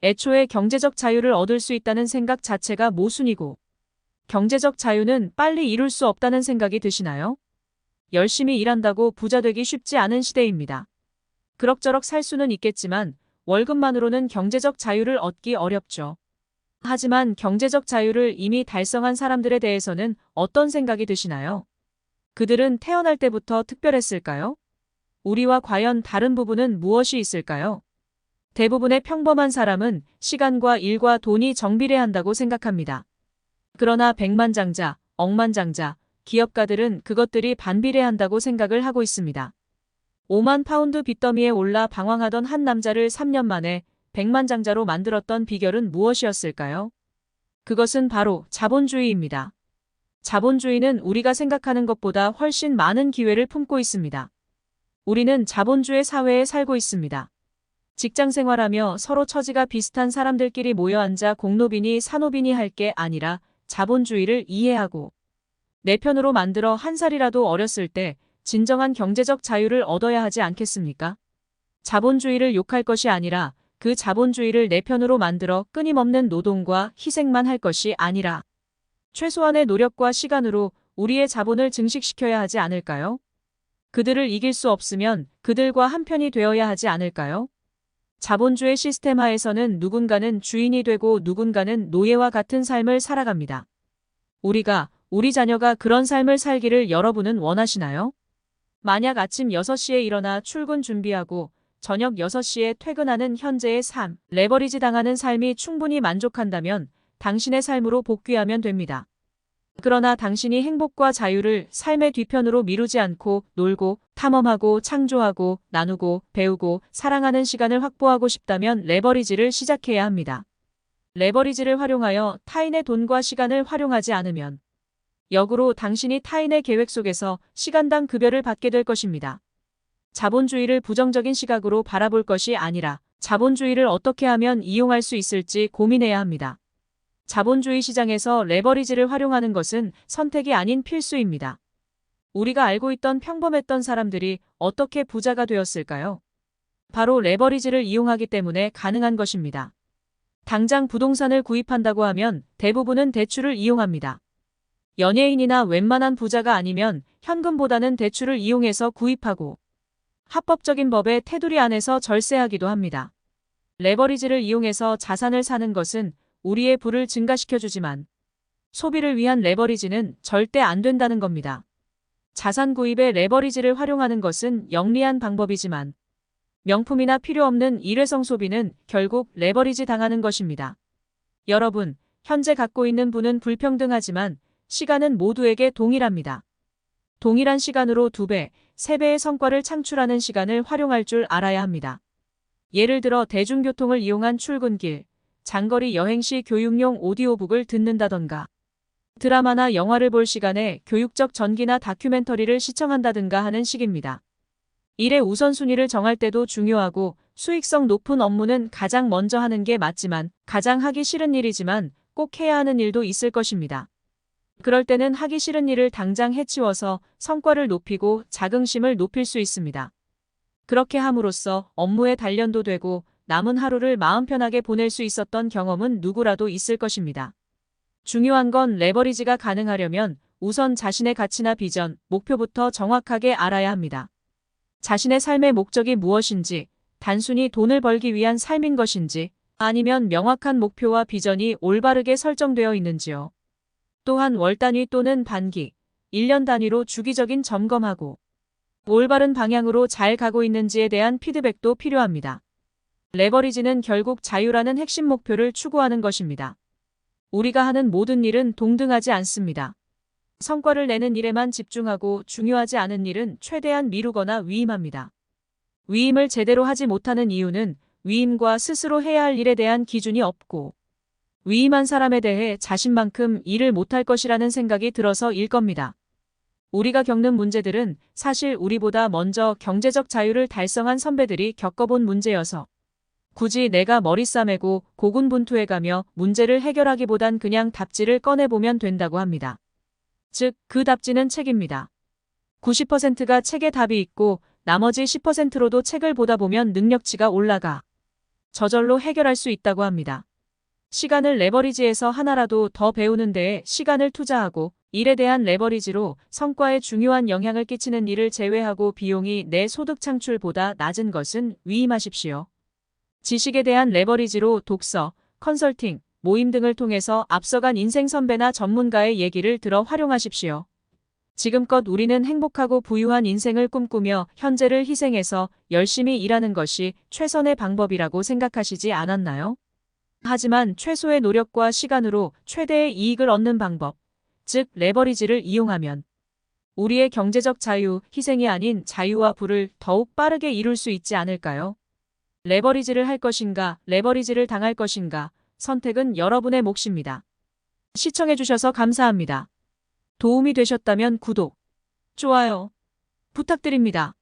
애초에 경제적 자유를 얻을 수 있다는 생각 자체가 모순이고 경제적 자유는 빨리 이룰 수 없다는 생각이 드시나요? 열심히 일한다고 부자 되기 쉽지 않은 시대입니다. 그럭저럭 살 수는 있겠지만 월급만으로는 경제적 자유를 얻기 어렵죠. 하지만 경제적 자유를 이미 달성한 사람들에 대해서는 어떤 생각이 드시나요? 그들은 태어날 때부터 특별했을까요? 우리와 과연 다른 부분은 무엇이 있을까요? 대부분의 평범한 사람은 시간과 일과 돈이 정비례한다고 생각합니다. 그러나 백만장자, 억만장자, 기업가들은 그것들이 반비례한다고 생각을 하고 있습니다. 5만 파운드 빚더미에 올라 방황하던 한 남자를 3년 만에 백만장자로 만들었던 비결은 무엇이었을까요? 그것은 바로 자본주의입니다. 자본주의는 우리가 생각하는 것보다 훨씬 많은 기회를 품고 있습니다. 우리는 자본주의 사회에 살고 있습니다. 직장 생활하며 서로 처지가 비슷한 사람들끼리 모여 앉아 공노비니 사노비니 할 게 아니라 자본주의를 이해하고 내 편으로 만들어 한 살이라도 어렸을 때 진정한 경제적 자유를 얻어야 하지 않겠습니까? 자본주의를 욕할 것이 아니라 그 자본주의를 내 편으로 만들어 끊임없는 노동과 희생만 할 것이 아니라 최소한의 노력과 시간으로 우리의 자본을 증식시켜야 하지 않을까요? 그들을 이길 수 없으면 그들과 한편이 되어야 하지 않을까요? 자본주의 시스템 하에서는 누군가는 주인이 되고 누군가는 노예와 같은 삶을 살아갑니다. 우리 자녀가 그런 삶을 살기를 여러분은 원하시나요? 만약 아침 6시에 일어나 출근 준비하고 저녁 6시에 퇴근하는 현재의 삶, 레버리지 당하는 삶이 충분히 만족한다면 당신의 삶으로 복귀하면 됩니다. 그러나 당신이 행복과 자유를 삶의 뒤편으로 미루지 않고 놀고, 탐험하고, 창조하고, 나누고, 배우고, 사랑하는 시간을 확보하고 싶다면 레버리지를 시작해야 합니다. 레버리지를 활용하여 타인의 돈과 시간을 활용하지 않으면 역으로 당신이 타인의 계획 속에서 시간당 급여를 받게 될 것입니다. 자본주의를 부정적인 시각으로 바라볼 것이 아니라 자본주의를 어떻게 하면 이용할 수 있을지 고민해야 합니다. 자본주의 시장에서 레버리지를 활용하는 것은 선택이 아닌 필수입니다. 우리가 알고 있던 평범했던 사람들이 어떻게 부자가 되었을까요? 바로 레버리지를 이용하기 때문에 가능한 것입니다. 당장 부동산을 구입한다고 하면 대부분은 대출을 이용합니다. 연예인이나 웬만한 부자가 아니면 현금보다는 대출을 이용해서 구입하고 합법적인 법의 테두리 안에서 절세하기도 합니다. 레버리지를 이용해서 자산을 사는 것은 우리의 부를 증가시켜주지만 소비를 위한 레버리지는 절대 안 된다는 겁니다. 자산 구입에 레버리지를 활용하는 것은 영리한 방법이지만 명품이나 필요 없는 일회성 소비는 결국 레버리지 당하는 것입니다. 여러분, 현재 갖고 있는 부는 불평등하지만 시간은 모두에게 동일합니다. 동일한 시간으로 2배, 3배의 성과를 창출하는 시간을 활용할 줄 알아야 합니다. 예를 들어 대중교통을 이용한 출근길, 장거리 여행 시 교육용 오디오북을 듣는다던가 드라마나 영화를 볼 시간에 교육적 전기나 다큐멘터리를 시청한다든가 하는 식입니다. 일의 우선순위를 정할 때도 중요하고 수익성 높은 업무는 가장 먼저 하는 게 맞지만 가장 하기 싫은 일이지만 꼭 해야 하는 일도 있을 것입니다. 그럴 때는 하기 싫은 일을 당장 해치워서 성과를 높이고 자긍심을 높일 수 있습니다. 그렇게 함으로써 업무에 단련도 되고 남은 하루를 마음 편하게 보낼 수 있었던 경험은 누구라도 있을 것입니다. 중요한 건 레버리지가 가능하려면 우선 자신의 가치나 비전, 목표부터 정확하게 알아야 합니다. 자신의 삶의 목적이 무엇인지, 단순히 돈을 벌기 위한 삶인 것인지, 아니면 명확한 목표와 비전이 올바르게 설정되어 있는지요. 또한 월 단위 또는 반기, 1년 단위로 주기적인 점검하고 올바른 방향으로 잘 가고 있는지에 대한 피드백도 필요합니다. 레버리지는 결국 자유라는 핵심 목표를 추구하는 것입니다. 우리가 하는 모든 일은 동등하지 않습니다. 성과를 내는 일에만 집중하고 중요하지 않은 일은 최대한 미루거나 위임합니다. 위임을 제대로 하지 못하는 이유는 위임과 스스로 해야 할 일에 대한 기준이 없고 위임한 사람에 대해 자신만큼 일을 못할 것이라는 생각이 들어서일 겁니다. 우리가 겪는 문제들은 사실 우리보다 먼저 경제적 자유를 달성한 선배들이 겪어본 문제여서 굳이 내가 머리 싸매고 고군분투해가며 문제를 해결하기보단 그냥 답지를 꺼내보면 된다고 합니다. 즉, 그 답지는 책입니다. 90%가 책에 답이 있고 나머지 10%로도 책을 보다 보면 능력치가 올라가 저절로 해결할 수 있다고 합니다. 시간을 레버리지해서 하나라도 더 배우는 데에 시간을 투자하고 일에 대한 레버리지로 성과에 중요한 영향을 끼치는 일을 제외하고 비용이 내 소득 창출보다 낮은 것은 위임하십시오. 지식에 대한 레버리지로 독서, 컨설팅, 모임 등을 통해서 앞서간 인생 선배나 전문가의 얘기를 들어 활용하십시오. 지금껏 우리는 행복하고 부유한 인생을 꿈꾸며 현재를 희생해서 열심히 일하는 것이 최선의 방법이라고 생각하시지 않았나요? 하지만 최소의 노력과 시간으로 최대의 이익을 얻는 방법, 즉 레버리지를 이용하면 우리의 경제적 자유, 희생이 아닌 자유와 부를 더욱 빠르게 이룰 수 있지 않을까요? 레버리지를 할 것인가, 레버리지를 당할 것인가, 선택은 여러분의 몫입니다. 시청해주셔서 감사합니다. 도움이 되셨다면 구독, 좋아요 부탁드립니다.